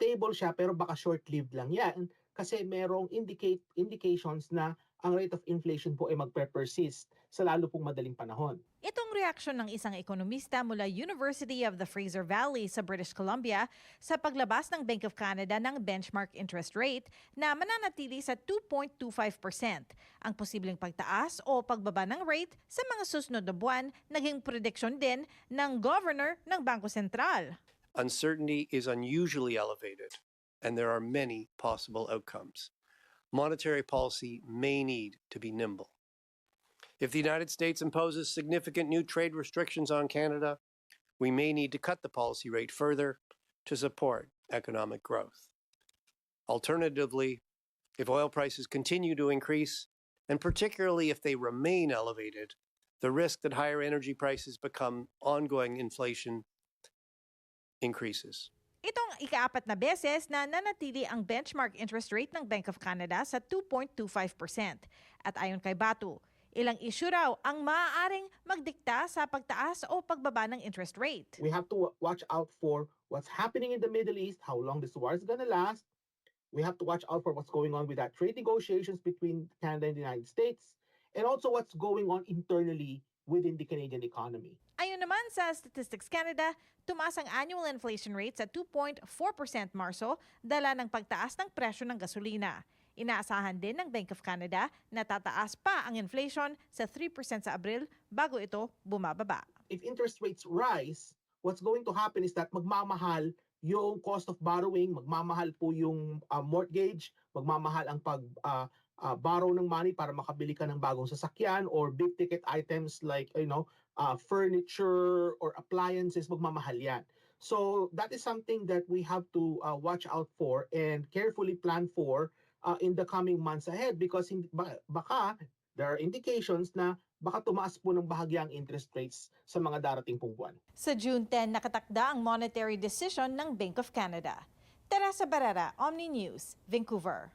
stable siya pero baka short-lived lang yan kasi merong indications na ang rate of inflation po ay magpe-persist sa lalo pong madaling panahon. Itong reaksyon ng isang ekonomista mula University of the Fraser Valley sa British Columbia sa paglabas ng Bank of Canada ng benchmark interest rate na mananatili sa 2.25%. Ang posibleng pagtaas o pagbaba ng rate sa mga susunod na buwan naging prediksyon din ng governor ng Bangko Sentral. Uncertainty is unusually elevated, and there are many possible outcomes. Monetary policy may need to be nimble. If the United States imposes significant new trade restrictions on Canada, we may need to cut the policy rate further to support economic growth. Alternatively, if oil prices continue to increase, and particularly if they remain elevated, the risk that higher energy prices become ongoing inflation increases. Itong ika-4 na beses na nanatili ang benchmark interest rate ng Bank of Canada sa 2.25%. At ayon kay Batu, ilang issue raw ang maaaring magdikta sa pagtaas o pagbaba ng interest rate. We have to watch out for what's happening in the Middle East, how long this war is going to last. We have to watch out for what's going on with that trade negotiations between Canada and the United States, and also what's going on internally within the Canadian economy. Ayon naman sa Statistics Canada, tumaas ang annual inflation rate sa 2.4% Marso dala ng pagtaas ng presyo ng gasolina. Inaasahan din ng Bank of Canada na tataas pa ang inflation sa 3% sa Abril bago ito bumababa. If interest rates rise, what's going to happen is that magmamahal yung cost of borrowing, magmamahal po yung mortgage, magmamahal ang borrow ng money para makabili ka ng bagong sasakyan or big ticket items like furniture or appliances, magmamahal yan. So that is something that we have to watch out for and carefully plan for in the coming months ahead because baka there are indications na baka tumaas po ng bahagya ang interest rates sa mga darating pong buwan. Sa June 10, nakatakda ang monetary decision ng Bank of Canada. Teresa Barrera, Omni News, Vancouver.